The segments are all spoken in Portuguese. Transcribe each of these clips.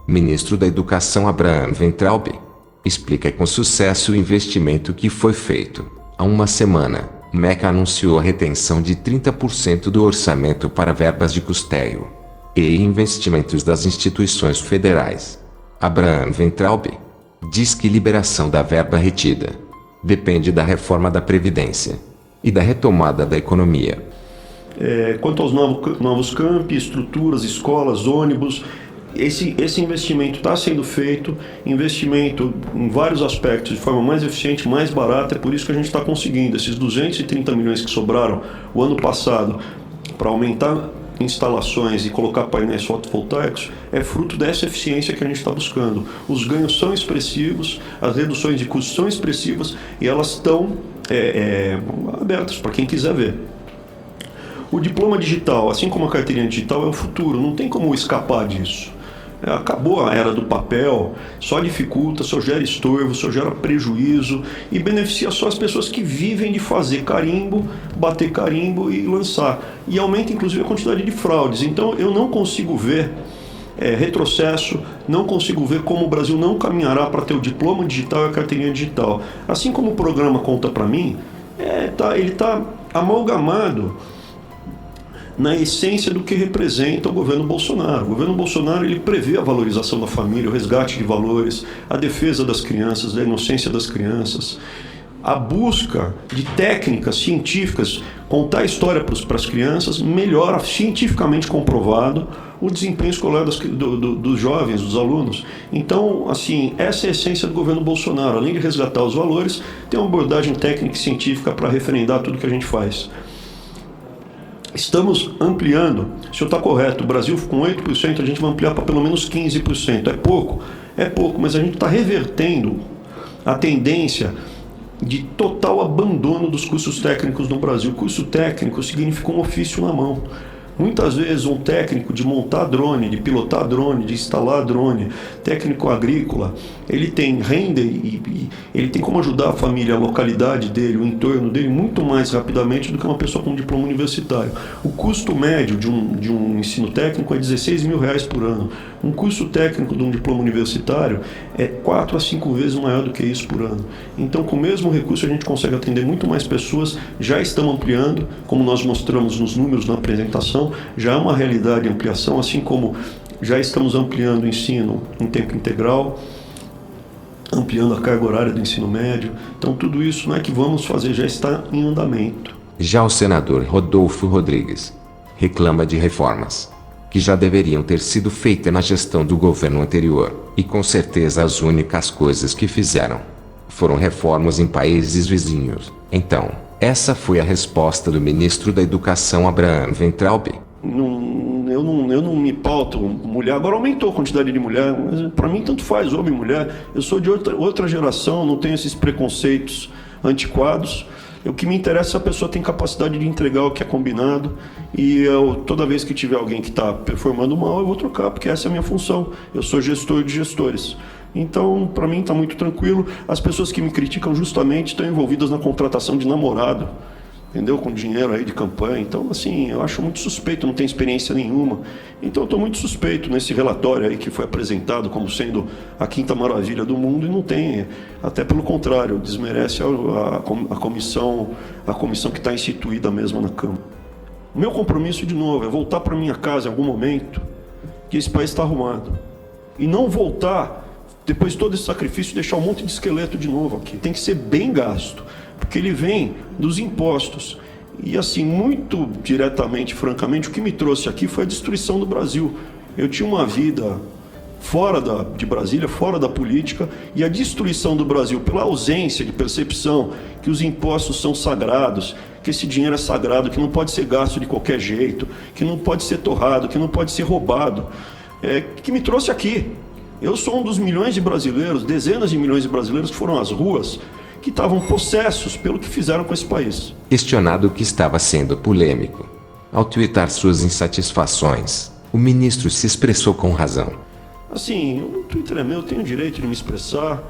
Ministro da Educação Abraham Weintraub explica com sucesso o investimento que foi feito. Há uma semana, Meca anunciou a retenção de 30% do orçamento para verbas de custeio e investimentos das instituições federais. Abraham Weintraub diz que liberação da verba retida depende da reforma da Previdência e da retomada da economia. Quanto aos novos campi, estruturas, escolas, ônibus, esse investimento está sendo feito, investimento em vários aspectos, de forma mais eficiente, mais barata, é por isso que a gente está conseguindo. Esses 230 milhões que sobraram o ano passado para aumentar instalações e colocar painéis fotovoltaicos é fruto dessa eficiência que a gente está buscando. Os ganhos são expressivos, as reduções de custos são expressivas e elas estão abertas para quem quiser ver. O diploma digital, assim como a carteirinha digital, é o futuro, não tem como escapar disso. Acabou a era do papel, só dificulta, só gera estorvo, só gera prejuízo e beneficia só as pessoas que vivem de fazer carimbo, bater carimbo e lançar. E aumenta inclusive a quantidade de fraudes. Então eu não consigo ver retrocesso, não consigo ver como o Brasil não caminhará para ter o diploma digital e a carteirinha digital. Assim como o programa Conta Pra Mim, ele está amalgamado na essência do que representa o governo Bolsonaro. O governo Bolsonaro ele prevê a valorização da família, o resgate de valores, a defesa das crianças, da inocência das crianças, a busca de técnicas científicas, contar a história para as crianças, melhora, cientificamente comprovado, o desempenho escolar dos jovens, dos alunos. Então, assim, essa é a essência do governo Bolsonaro. Além de resgatar os valores, tem uma abordagem técnica e científica para referendar tudo que a gente faz. Estamos ampliando, o senhor está correto, o Brasil com 8%, a gente vai ampliar para pelo menos 15%. É pouco, mas a gente está revertendo a tendência de total abandono dos cursos técnicos no Brasil. Curso técnico significa um ofício na mão. Muitas vezes um técnico de montar drone, de pilotar drone, de instalar drone, técnico agrícola, ele tem renda e ele tem como ajudar a família, a localidade dele, o entorno dele muito mais rapidamente do que uma pessoa com diploma universitário. O custo médio de um ensino técnico é R$16.000 por ano. Um curso técnico de um diploma universitário é 4 a 5 vezes maior do que isso por ano. Então, com o mesmo recurso, a gente consegue atender muito mais pessoas. Já estamos ampliando, como nós mostramos nos números na apresentação, já é uma realidade a ampliação, assim como já estamos ampliando o ensino em tempo integral, ampliando a carga horária do ensino médio. Então, tudo isso não é que vamos fazer, já está em andamento. Já o senador Rodolfo Rodrigues reclama de reformas que já deveriam ter sido feitas na gestão do governo anterior, e com certeza as únicas coisas que fizeram foram reformas em países vizinhos. Então, essa foi a resposta do ministro da Educação Abraham Weintraub. Eu não me pauto mulher, agora aumentou a quantidade de mulher, mas para mim tanto faz homem e mulher. Eu sou de outra geração, não tenho esses preconceitos antiquados. O que me interessa é se a pessoa tem capacidade de entregar o que é combinado, e toda vez que tiver alguém que está performando mal, eu vou trocar, porque essa é a minha função. Eu sou gestor de gestores. Então, para mim está muito tranquilo. As pessoas que me criticam justamente estão envolvidas na contratação de namorado, entendeu? Com dinheiro aí de campanha. Então, assim, eu acho muito suspeito, não tenho experiência nenhuma. Então, eu estou muito suspeito nesse relatório aí que foi apresentado como sendo a quinta maravilha do mundo, e não tem. Até pelo contrário, desmerece a comissão que está instituída mesmo na Câmara. O meu compromisso, de novo, é voltar para minha casa em algum momento que esse país está arrumado. E não voltar, depois de todo esse sacrifício, deixar um monte de esqueleto de novo aqui. Tem que ser bem gasto, porque ele vem dos impostos. E assim, muito diretamente, francamente, o que me trouxe aqui foi a destruição do Brasil. Eu tinha uma vida fora de Brasília, fora da política, e a destruição do Brasil pela ausência de percepção que os impostos são sagrados, que esse dinheiro é sagrado, que não pode ser gasto de qualquer jeito, que não pode ser torrado, que não pode ser roubado, que me trouxe aqui. Eu sou um dos milhões de brasileiros, dezenas de milhões de brasileiros que foram às ruas, que estavam possessos pelo que fizeram com esse país. Questionado que estava sendo polêmico ao twittar suas insatisfações, o ministro se expressou com razão. Assim, o Twitter é meu, eu tenho o direito de me expressar.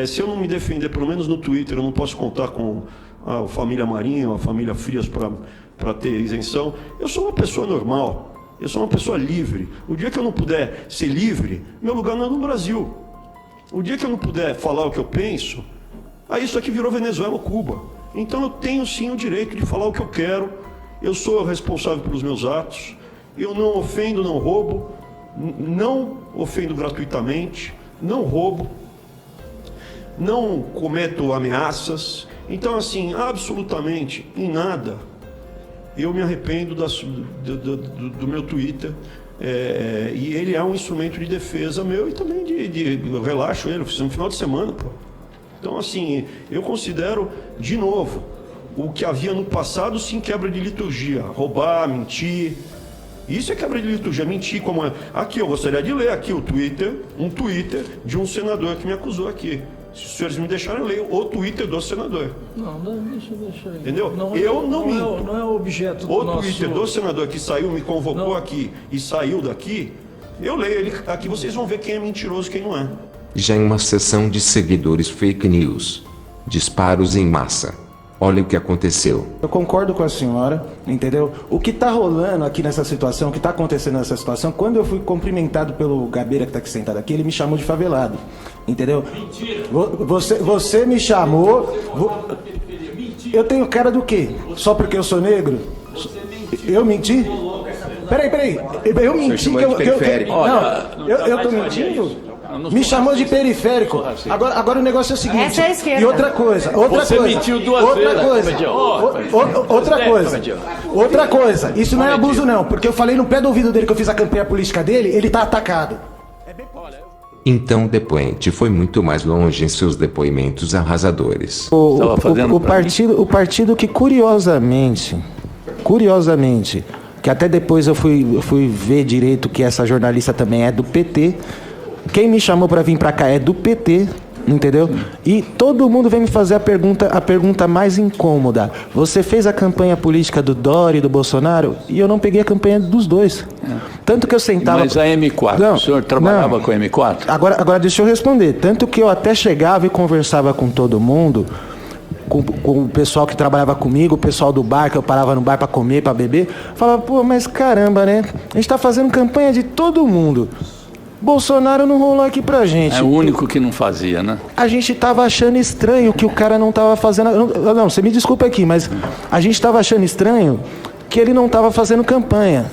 Se eu não me defender, pelo menos no Twitter, eu não posso contar com a família Marinho, a família Frias para ter isenção. Eu sou uma pessoa normal. Eu sou uma pessoa livre. O dia que eu não puder ser livre, meu lugar não é no Brasil. O dia que eu não puder falar o que eu penso, aí isso aqui virou Venezuela ou Cuba. Então eu tenho sim o direito de falar o que eu quero. Eu sou responsável pelos meus atos. Eu não ofendo, não roubo. Não ofendo gratuitamente. Não roubo. Não cometo ameaças. Então, assim, absolutamente em nada eu me arrependo do meu Twitter. E ele é um instrumento de defesa meu e também eu relaxo ele, eu fiz no final de semana, pô. Então, assim, eu considero, de novo, o que havia no passado, sim, quebra de liturgia. Roubar, mentir. Isso é quebra de liturgia, mentir como é. Aqui, eu gostaria de ler aqui um Twitter de um senador que me acusou aqui. Se os senhores me deixarem, eu leio o Twitter do senador. Não, deixa aí. Entendeu? Eu não minto. Não é o objeto do O Twitter do senador que saiu, me convocou aqui e saiu daqui, eu leio ele aqui, vocês vão ver quem é mentiroso e quem não é. Já em uma sessão de seguidores fake news. Disparos em massa. Olha o que aconteceu. Eu concordo com a senhora, entendeu? O que está rolando aqui nessa situação, o que está acontecendo nessa situação, quando eu fui cumprimentado pelo Gabeira que está aqui sentado aqui, ele me chamou de favelado, entendeu? Mentira! Você me chamou... Eu tenho cara do quê? Só porque eu sou negro? Eu menti? Peraí. Eu menti que eu tô mentindo? Me chamou de periférico. Agora o negócio é o seguinte. Essa é a esquerda. E outra coisa. Você mentiu duas vezes. Outra coisa. Isso não é abuso não, porque eu falei no pé do ouvido dele que eu fiz a campanha política dele, ele tá atacado. Então o depoente foi muito mais longe em seus depoimentos arrasadores. O partido que curiosamente, que até depois eu fui ver direito que essa jornalista também é do PT. Quem me chamou para vir para cá é do PT, entendeu? E todo mundo vem me fazer a pergunta mais incômoda. Você fez a campanha política do Dória e do Bolsonaro? E eu não peguei a campanha dos dois. Tanto que eu sentava... Mas a M4, o senhor trabalhava com a M4? Agora deixa eu responder. Tanto que eu até chegava e conversava com todo mundo, com o pessoal que trabalhava comigo, o pessoal do bar, que eu parava no bar para comer, para beber. Falava, pô, mas caramba, né? A gente tá fazendo campanha de todo mundo. Bolsonaro não rolou aqui pra gente. É o único que não fazia, né? A gente tava achando estranho que o cara não tava fazendo... Não, você me desculpa aqui, mas a gente tava achando estranho que ele não tava fazendo campanha.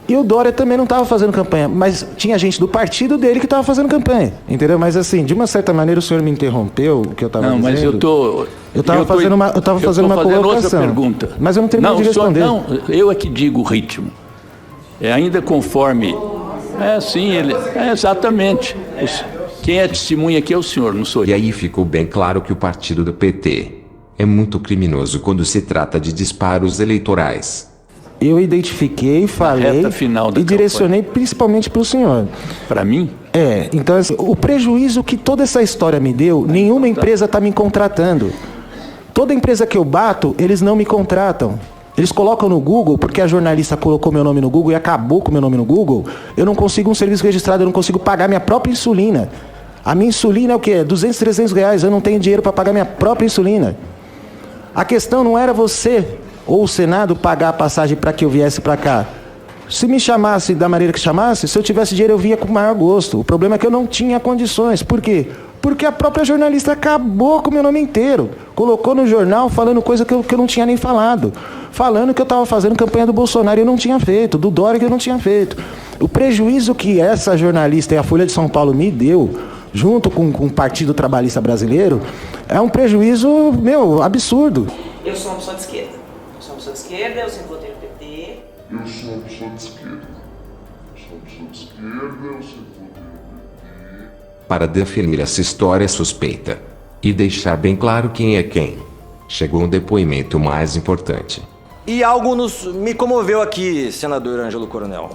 E o Dória também não tava fazendo campanha, mas tinha gente do partido dele que tava fazendo campanha, entendeu? Mas assim, de uma certa maneira o senhor me interrompeu, o que eu tava dizendo. Não, mas eu tava fazendo uma colocação. Outra pergunta. Mas eu não terminei de responder. Não, eu é que digo o ritmo. É ainda conforme... sim, exatamente. Quem é testemunha aqui é o senhor, não sou eu. E aí ficou bem claro que o partido do PT é muito criminoso quando se trata de disparos eleitorais. Eu identifiquei, falei e direcionei principalmente para o senhor. Para mim? Então assim, o prejuízo que toda essa história me deu, nenhuma empresa está me contratando. Toda empresa que eu bato, eles não me contratam. Eles colocam no Google, porque a jornalista colocou meu nome no Google e acabou com meu nome no Google, eu não consigo um serviço registrado, eu não consigo pagar minha própria insulina. A minha insulina é o quê? 200, 300 reais, eu não tenho dinheiro para pagar minha própria insulina. A questão não era você ou o Senado pagar a passagem para que eu viesse para cá. Se me chamasse da maneira que chamasse, se eu tivesse dinheiro eu via com o maior gosto. O problema é que eu não tinha condições. Por quê? Porque a própria jornalista acabou com o meu nome inteiro. Colocou no jornal falando coisa que eu não tinha nem falado. Falando que eu estava fazendo campanha do Bolsonaro e eu não tinha feito, do Dória que eu não tinha feito. O prejuízo que essa jornalista e a Folha de São Paulo me deu, junto com o Partido Trabalhista Brasileiro, é um prejuízo, absurdo. Eu sou uma pessoa de esquerda. Eu sempre votei no PT. Eu sou uma pessoa de esquerda. Eu sempre votei no PT. Para definir essa história suspeita e deixar bem claro quem é quem, chegou um depoimento mais importante. E algo me comoveu aqui, senador Ângelo Coronel.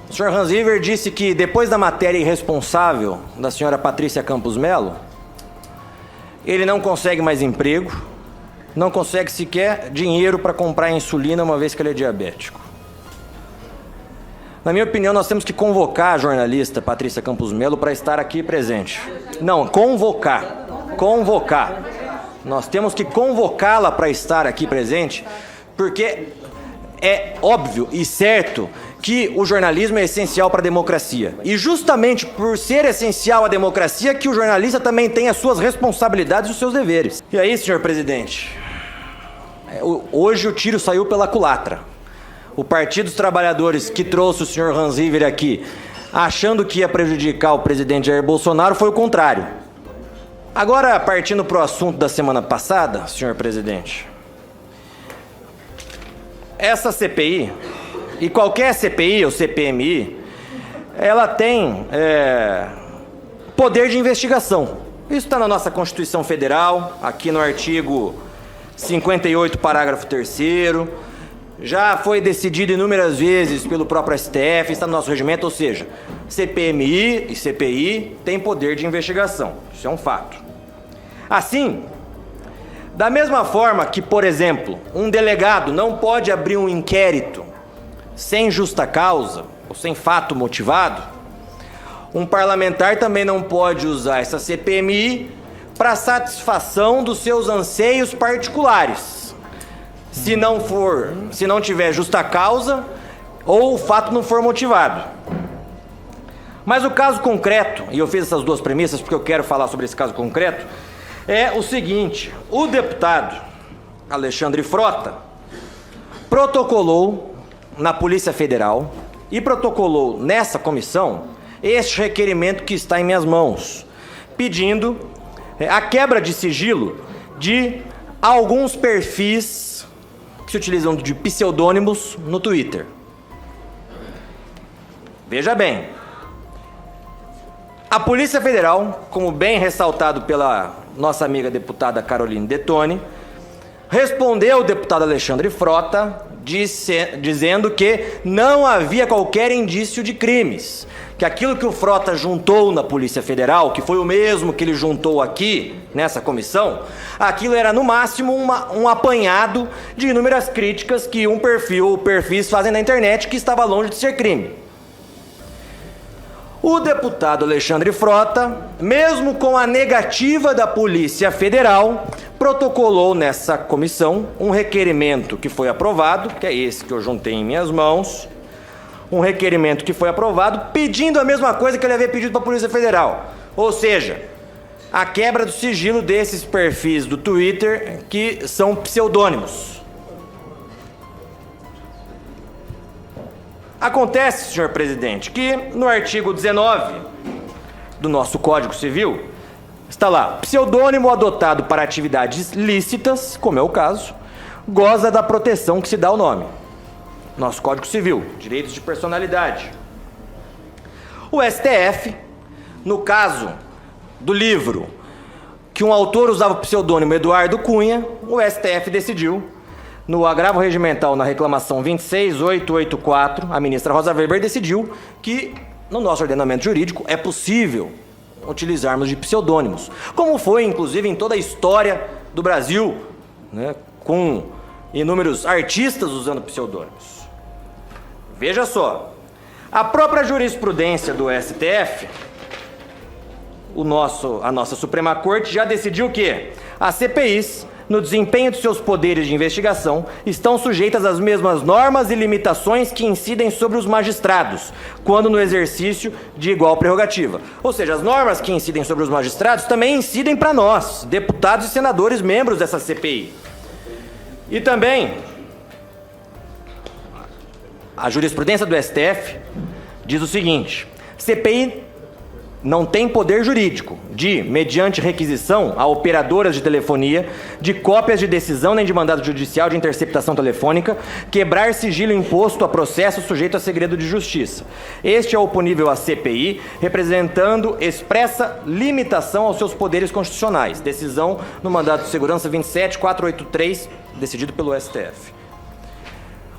O senhor Hans Iver disse que depois da matéria irresponsável da senhora Patrícia Campos Melo, ele não consegue mais emprego, não consegue sequer dinheiro para comprar insulina uma vez que ele é diabético. Na minha opinião, nós temos que convocar a jornalista Patrícia Campos Melo para estar aqui presente. Não, convocar. Nós temos que convocá-la para estar aqui presente, porque é óbvio e certo que o jornalismo é essencial para a democracia. E justamente por ser essencial à democracia que o jornalista também tem as suas responsabilidades e os seus deveres. E aí, senhor presidente, hoje o tiro saiu pela culatra. O Partido dos Trabalhadores que trouxe o senhor Hans River aqui, achando que ia prejudicar o presidente Jair Bolsonaro, foi o contrário. Agora, partindo para o assunto da semana passada, senhor presidente, essa CPI, e qualquer CPI ou CPMI, ela tem poder de investigação. Isso está na nossa Constituição Federal, aqui no artigo 58, parágrafo 3º, já foi decidido inúmeras vezes pelo próprio STF, está no nosso regimento, ou seja, CPMI e CPI têm poder de investigação. Isso é um fato. Assim, da mesma forma que, por exemplo, um delegado não pode abrir um inquérito sem justa causa ou sem fato motivado, um parlamentar também não pode usar essa CPMI para satisfação dos seus anseios particulares. Se não tiver justa causa ou o fato não for motivado. Mas o caso concreto, e eu fiz essas duas premissas porque eu quero falar sobre esse caso concreto, é o seguinte: o deputado Alexandre Frota protocolou na Polícia Federal e protocolou nessa comissão este requerimento que está em minhas mãos, pedindo a quebra de sigilo de alguns perfis que se utilizam de pseudônimos no Twitter. Veja bem, a Polícia Federal, como bem ressaltado pela nossa amiga deputada Caroline Detoni, respondeu ao deputado Alexandre Frota dizendo que não havia qualquer indício de crimes, que aquilo que o Frota juntou na Polícia Federal, que foi o mesmo que ele juntou aqui nessa comissão, aquilo era no máximo um apanhado de inúmeras críticas que um perfil ou perfis fazem na internet, que estava longe de ser crime. O deputado Alexandre Frota, mesmo com a negativa da Polícia Federal, protocolou nessa comissão um requerimento que foi aprovado, que é esse que eu juntei em minhas mãos, um requerimento que foi aprovado, pedindo a mesma coisa que ele havia pedido para a Polícia Federal, ou seja, a quebra do sigilo desses perfis do Twitter que são pseudônimos. Acontece, senhor presidente, que no artigo 19 do nosso Código Civil está lá: pseudônimo adotado para atividades lícitas, como é o caso, goza da proteção que se dá ao nome. Nosso Código Civil, direitos de personalidade. O STF, no caso do livro que um autor usava o pseudônimo Eduardo Cunha, o STF decidiu, no agravo regimental na reclamação 26884, a ministra Rosa Weber decidiu que no nosso ordenamento jurídico é possível utilizarmos de pseudônimos, como foi inclusive em toda a história do Brasil, né, com inúmeros artistas usando pseudônimos. Veja só, a própria jurisprudência do STF, a nossa Suprema Corte já decidiu que as CPIs, no desempenho de seus poderes de investigação, estão sujeitas às mesmas normas e limitações que incidem sobre os magistrados, quando no exercício de igual prerrogativa. Ou seja, as normas que incidem sobre os magistrados também incidem para nós, deputados e senadores membros dessa CPI. E também, a jurisprudência do STF diz o seguinte: CPI não tem poder jurídico de, mediante requisição a operadoras de telefonia, de cópias de decisão nem de mandado judicial de interceptação telefônica, quebrar sigilo imposto a processo sujeito a segredo de justiça. Este é oponível à CPI, representando expressa limitação aos seus poderes constitucionais. Decisão no mandado de segurança 27483, decidido pelo STF.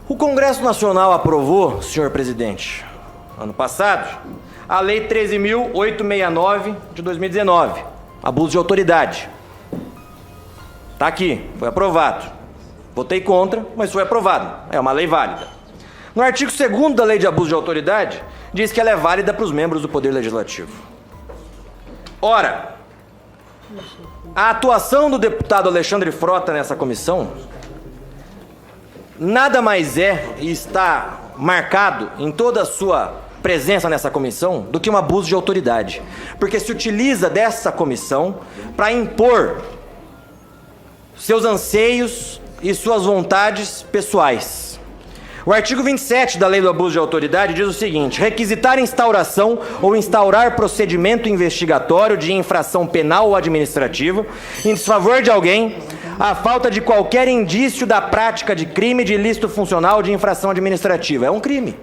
O Congresso Nacional aprovou, senhor presidente, ano passado, a Lei 13.869 de 2019, abuso de autoridade. Está aqui, foi aprovado. Votei contra, mas foi aprovado. É uma lei válida. No artigo 2º da Lei de Abuso de Autoridade, diz que ela é válida para os membros do Poder Legislativo. Ora, a atuação do deputado Alexandre Frota nessa comissão nada mais é, e está marcado em toda a sua presença nessa comissão do que um abuso de autoridade. Porque se utiliza dessa comissão para impor seus anseios e suas vontades pessoais. O artigo 27 da Lei do Abuso de Autoridade diz o seguinte: requisitar instauração ou instaurar procedimento investigatório de infração penal ou administrativa em desfavor de alguém, à falta de qualquer indício da prática de crime de ilícito funcional de infração administrativa. É um crime.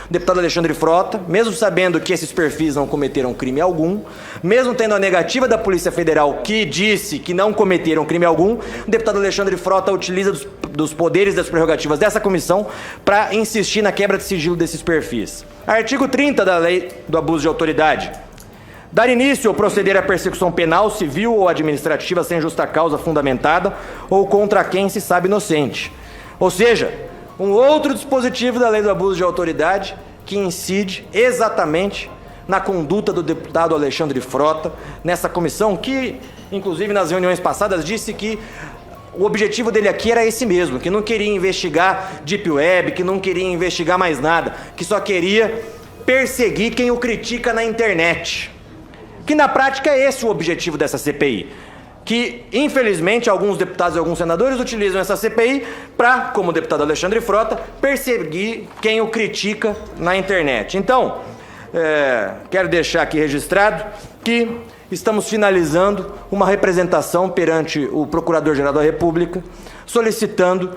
O deputado Alexandre Frota, mesmo sabendo que esses perfis não cometeram crime algum, mesmo tendo a negativa da Polícia Federal que disse que não cometeram crime algum, o deputado Alexandre Frota utiliza dos poderes e das prerrogativas dessa comissão para insistir na quebra de sigilo desses perfis. Artigo 30 da Lei do Abuso de Autoridade. Dar início ou proceder à persecução penal, civil ou administrativa sem justa causa fundamentada ou contra quem se sabe inocente. Ou seja, um outro dispositivo da Lei do Abuso de Autoridade que incide exatamente na conduta do deputado Alexandre Frota nessa comissão que, inclusive nas reuniões passadas, disse que o objetivo dele aqui era esse mesmo, que não queria investigar Deep Web, que não queria investigar mais nada, que só queria perseguir quem o critica na internet. Que na prática é esse o objetivo dessa CPI. Que, infelizmente, alguns deputados e alguns senadores utilizam essa CPI para, como o deputado Alexandre Frota, perseguir quem o critica na internet. Então, quero deixar aqui registrado que estamos finalizando uma representação perante o Procurador-Geral da República, solicitando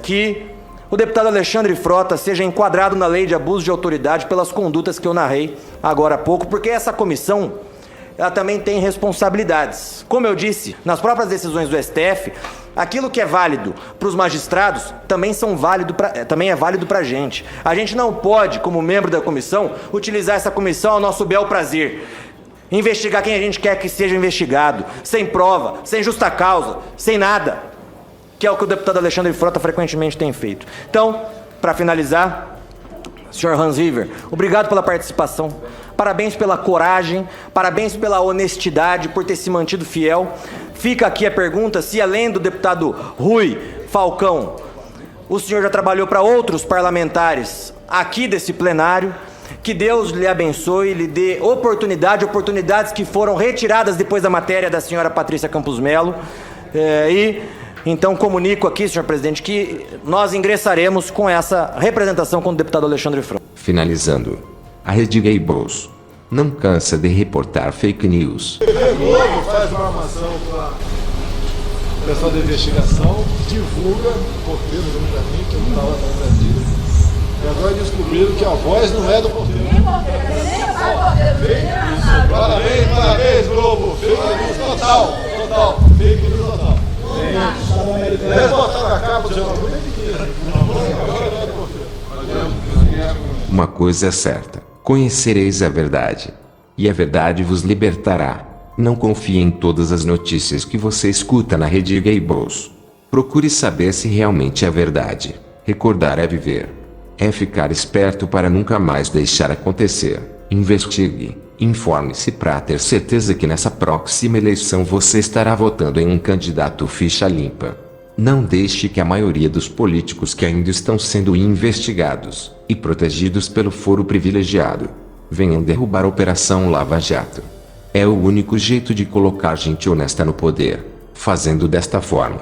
que o deputado Alexandre Frota seja enquadrado na Lei de Abuso de Autoridade pelas condutas que eu narrei agora há pouco, porque essa comissão ela também tem responsabilidades. Como eu disse, nas próprias decisões do STF, aquilo que é válido para os magistrados também é válido para a gente. A gente não pode, como membro da comissão, utilizar essa comissão ao nosso bel prazer. Investigar quem a gente quer que seja investigado, sem prova, sem justa causa, sem nada. Que é o que o deputado Alexandre Frota frequentemente tem feito. Então, para finalizar, senhor Hans River, obrigado pela participação. Parabéns pela coragem, parabéns pela honestidade, por ter se mantido fiel. Fica aqui a pergunta se, além do deputado Rui Falcão, o senhor já trabalhou para outros parlamentares aqui desse plenário. Que Deus lhe abençoe, lhe dê oportunidades que foram retiradas depois da matéria da senhora Patrícia Campos Mello. Então comunico aqui, senhor presidente, que nós ingressaremos com essa representação com o deputado Alexandre Frota. Finalizando, a Rede Gay Bros não cansa de reportar fake news. Globo faz uma armação para o pessoal da investigação, divulga, porteiro para mim, que eu não estava na Brasília, e agora descobriram que a voz não é do porteiro. Parabéns, Globo! Fake news total! Fake news total! Eles botaram a capa do jornal bem pequeno. Uma coisa é certa: conhecereis a verdade, e a verdade vos libertará. Não confie em todas as notícias que você escuta na Rede Gay Bros. Procure saber se realmente é verdade. Recordar é viver. É ficar esperto para nunca mais deixar acontecer. Investigue, informe-se para ter certeza que nessa próxima eleição você estará votando em um candidato ficha limpa. Não deixe que a maioria dos políticos que ainda estão sendo investigados e protegidos pelo foro privilegiado venham derrubar a Operação Lava Jato. É o único jeito de colocar gente honesta no poder. Fazendo desta forma,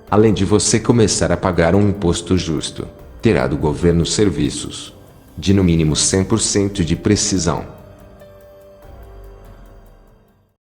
além de você começar a pagar um imposto justo, terá do governo serviços de no mínimo 100% de precisão.